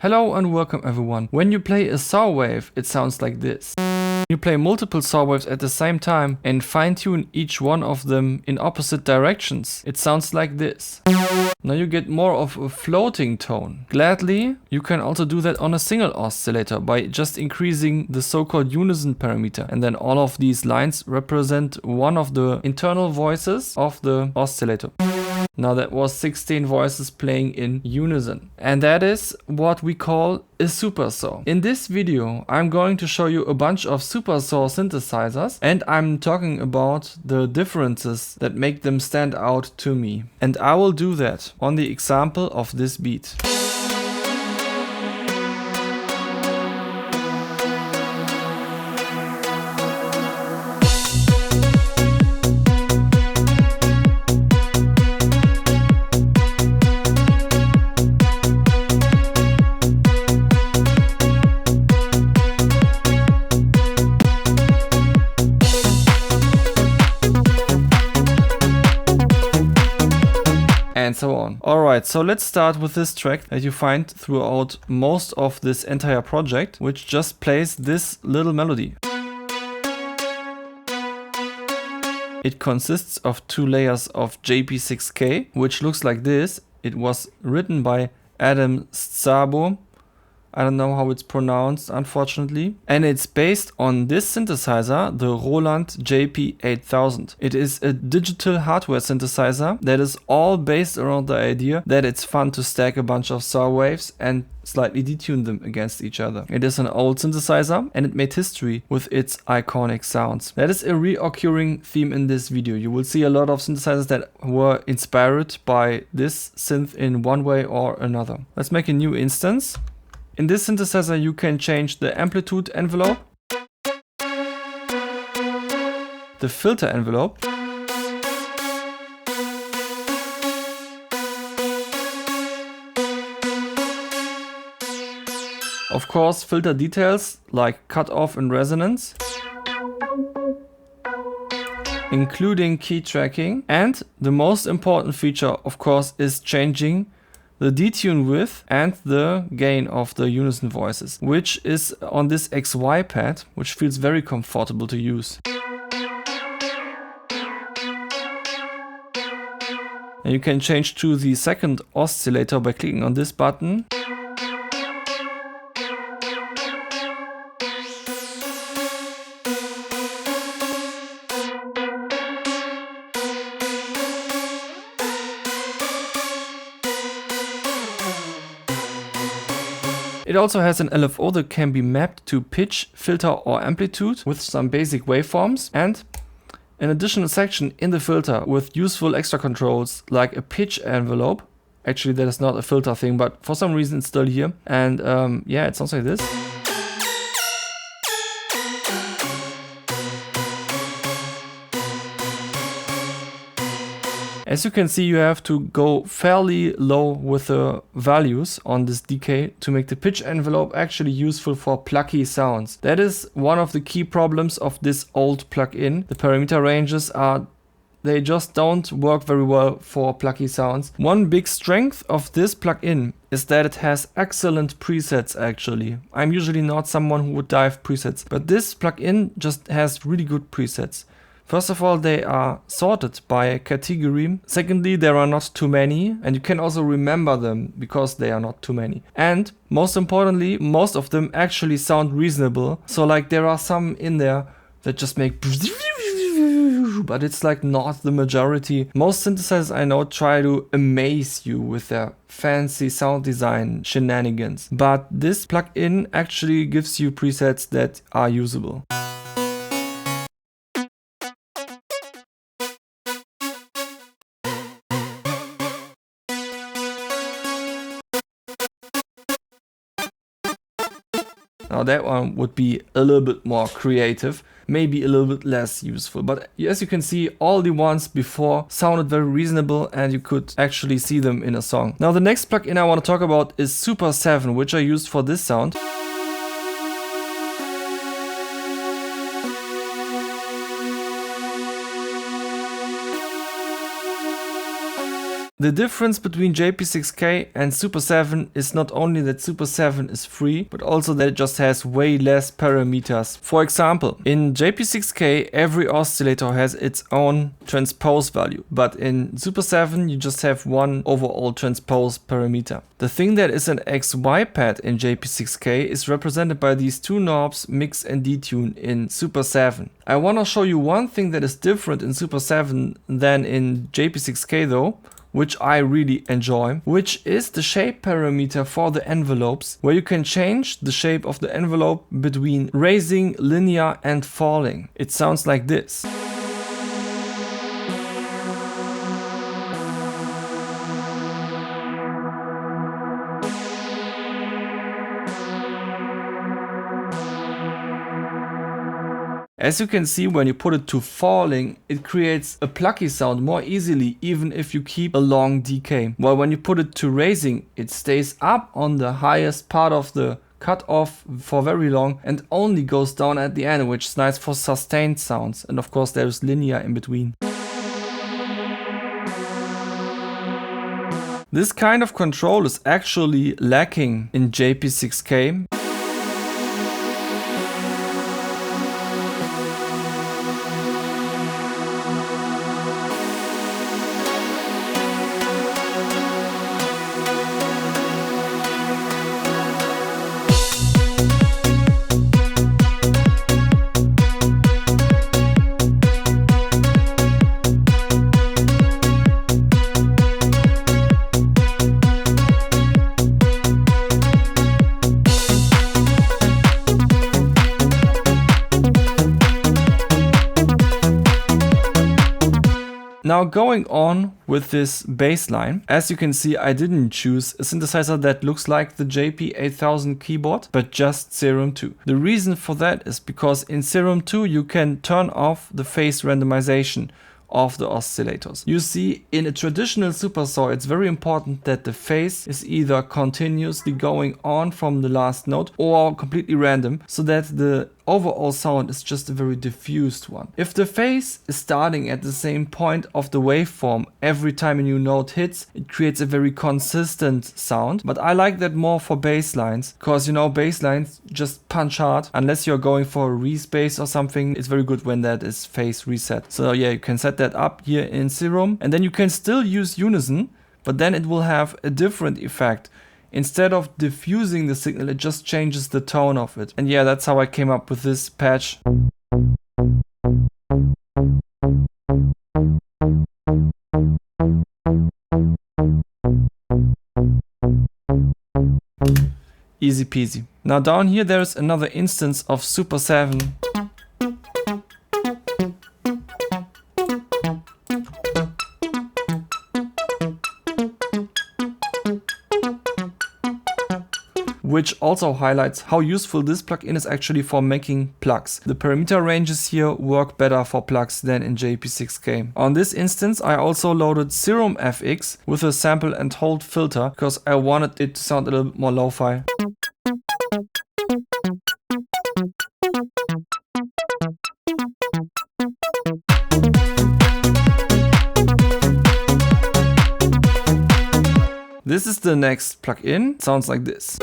Hello and welcome everyone. When you play a saw wave, it sounds like this. You play multiple saw waves at the same time and fine-tune each one of them in opposite directions. It sounds like this. Now you get more of a floating tone. Gladly, you can also do that on a single oscillator by just increasing the so-called unison parameter. And then all of these lines represent one of the internal voices of the oscillator. Now that was 16 voices playing in unison. And that is what we call a supersaw. In this video, I'm going to show you a bunch of supersaw synthesizers, and I'm talking about the differences that make them stand out to me. And I will do that on the example of this beat. And so on. Alright, so let's start with this track that you find throughout most of this entire project, which just plays this little melody. It consists of two layers of JP-680, which looks like this. It was written by Adam Szabo. I don't know how it's pronounced, unfortunately. And it's based on this synthesizer, the Rolend JP-680. It is a digital hardware synthesizer that is all based around the idea that it's fun to stack a bunch of saw waves and slightly detune them against each other. It is an old synthesizer and it made history with its iconic sounds. That is a reoccurring theme in this video. You will see a lot of synthesizers that were inspired by this synth in one way or another. Let's make a new instance. In this synthesizer you can change the amplitude envelope, the filter envelope, of course filter details like cutoff and resonance, including key tracking, and the most important feature of course is changing the detune width and the gain of the unison voices, which is on this XY pad, which feels very comfortable to use. And you can change to the second oscillator by clicking on this button. It also has an LFO that can be mapped to pitch, filter or amplitude with some basic waveforms, and an additional section in the filter with useful extra controls like a pitch envelope. Actually that is not a filter thing, but for some reason it's still here. And yeah, it sounds like this. As you can see, you have to go fairly low with the values on this decay to make the pitch envelope actually useful for plucky sounds. That is one of the key problems of this old plugin. The parameter ranges they just don't work very well for plucky sounds. One big strength of this plugin is that it has excellent presets actually. I'm usually not someone who would dive presets, but this plugin just has really good presets. First of all, they are sorted by category. Secondly, there are not too many, and you can also remember them because they are not too many. And most importantly, most of them actually sound reasonable. So like there are some in there that just make but it's like not the majority. Most synthesizers I know try to amaze you with their fancy sound design shenanigans, but this plugin actually gives you presets that are usable. Now that one would be a little bit more creative, maybe a little bit less useful, but as you can see, all the ones before sounded very reasonable and you could actually see them in a song. Now the next plugin I want to talk about is Super 7, which I used for this sound. The difference between JP-680 and Super 7 is not only that Super 7 is free, but also that it just has way less parameters. For example, in JP-680 every oscillator has its own transpose value, but in Super 7 you just have one overall transpose parameter. The thing that is an XY pad in JP-680 is represented by these two knobs mix and detune in Super 7. I want to show you one thing that is different in Super 7 than in JP-680 though, which I really enjoy, which is the shape parameter for the envelopes, where you can change the shape of the envelope between raising, linear and falling. It sounds like this. As you can see, when you put it to falling, it creates a plucky sound more easily, even if you keep a long decay. While when you put it to raising, it stays up on the highest part of the cut off for very long and only goes down at the end, which is nice for sustained sounds. And of course there's linear in between. This kind of control is actually lacking in JP-680. Now going on with this bass line, as you can see I didn't choose a synthesizer that looks like the JP-8000 keyboard, but just Serum 2. The reason for that is because in Serum 2 you can turn off the phase randomization of the oscillators. You see, in a traditional supersaw it's very important that the phase is either continuously going on from the last note or completely random, so that the overall sound is just a very diffused one. If the phase is starting at the same point of the waveform every time a new note hits, it creates a very consistent sound. But I like that more for bass lines, because you know, bass lines just punch hard. Unless you're going for a respace or something, it's very good when that is phase reset. So yeah, you can set that up here in Serum, and then you can still use unison, but then it will have a different effect. Instead of diffusing the signal, it just changes the tone of it. And yeah, that's how I came up with this patch. Easy peasy. Now down here there is another instance of Super 7. Which also highlights how useful this plugin is actually for making plucks. The parameter ranges here work better for plucks than in JP-680. On this instance I also loaded Serum FX with a sample and hold filter, because I wanted it to sound a little bit more lo-fi. This is the next plugin. It sounds like this.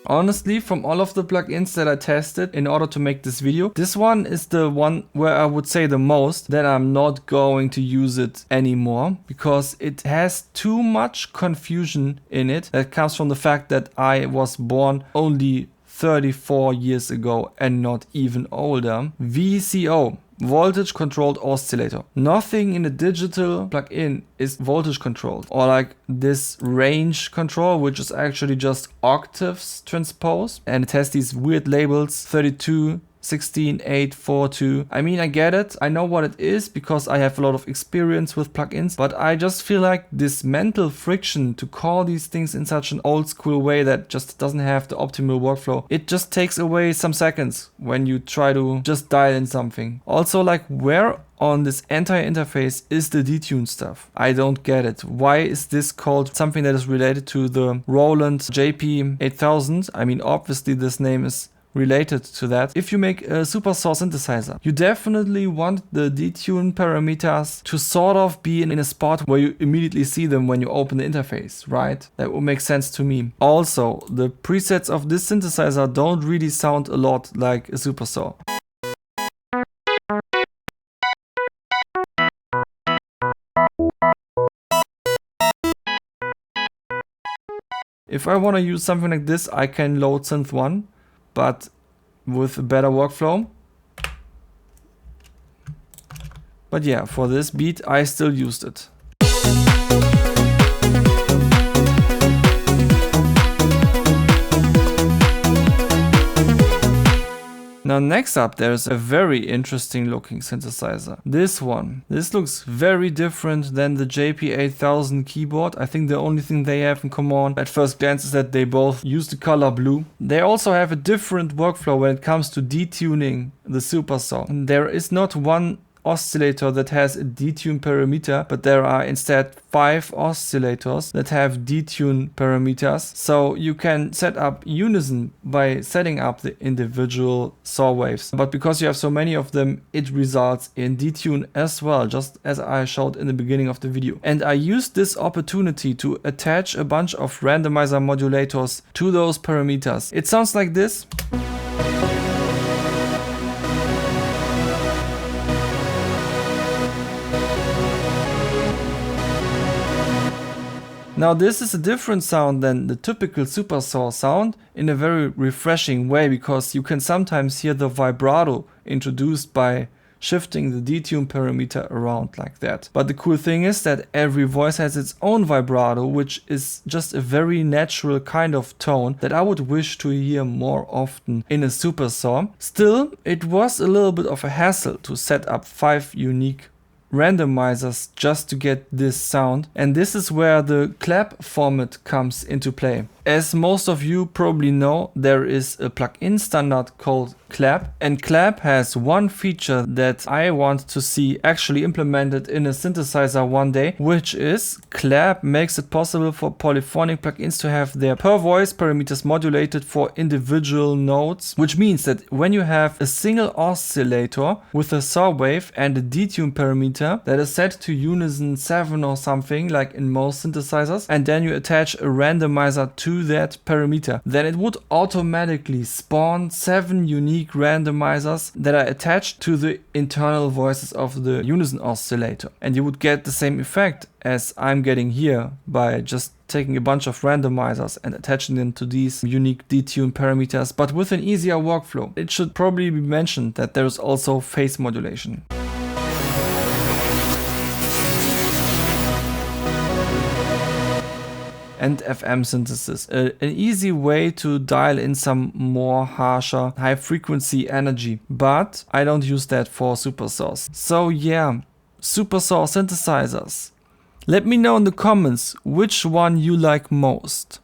Honestly, from all of the plugins that I tested in order to make this video, this one is the one where I would say the most that I'm not going to use it anymore, because it has too much confusion in it. That comes from the fact that I was born only 34 years ago and not even older. VCO. Voltage controlled oscillator. Nothing in the digital plugin is voltage controlled, or like this range control, which is actually just octaves transpose, and it has these weird labels 32, 16842. I mean, I get it. I know what it is because I have a lot of experience with plugins, but I just feel like this mental friction to call these things in such an old school way that just doesn't have the optimal workflow. It just takes away some seconds when you try to just dial in something. Also, like, where on this entire interface is the detune stuff? I don't get it. Why is this called something that is related to the Rolend JP-680? I mean, obviously this name is related to that. If you make a Supersaw synthesizer, you definitely want the detune parameters to sort of be in a spot where you immediately see them when you open the interface, right? That would make sense to me. Also, the presets of this synthesizer don't really sound a lot like a Supersaw. If I want to use something like this, I can load synth 1, but with a better workflow. But yeah, for this beat, I still used it. Now next up, there's a very interesting looking synthesizer. This one. This looks very different than the JP-8000 keyboard. I think the only thing they have in common at first glance is that they both use the color blue. They also have a different workflow when it comes to detuning the Supersaw. There is not one oscillator that has a detune parameter, but there are instead 5 oscillators that have detune parameters. So you can set up unison by setting up the individual saw waves. But because you have so many of them, it results in detune as well, just as I showed in the beginning of the video. And I used this opportunity to attach a bunch of randomizer modulators to those parameters. It sounds like this. Now this is a different sound than the typical Supersaw sound in a very refreshing way, because you can sometimes hear the vibrato introduced by shifting the detune parameter around like that. But the cool thing is that every voice has its own vibrato, which is just a very natural kind of tone that I would wish to hear more often in a Supersaw. Still, it was a little bit of a hassle to set up 5 unique randomizers just to get this sound, and this is where the clap format comes into play. As most of you probably know, there is a plugin standard called Clap, and Clap has one feature that I want to see actually implemented in a synthesizer one day, which is Clap makes it possible for polyphonic plugins to have their per voice parameters modulated for individual notes, which means that when you have a single oscillator with a saw wave and a detune parameter that is set to unison 7 or something like in most synthesizers, and then you attach a randomizer to that parameter, then it would automatically spawn 7 unique randomizers that are attached to the internal voices of the unison oscillator. And you would get the same effect as I'm getting here by just taking a bunch of randomizers and attaching them to these unique detune parameters, but with an easier workflow. It should probably be mentioned that there is also phase modulation. And FM synthesis, an easy way to dial in some more harsher high frequency energy, but I don't use that for Supersaws. So yeah, Supersaw synthesizers. Let me know in the comments which one you like most.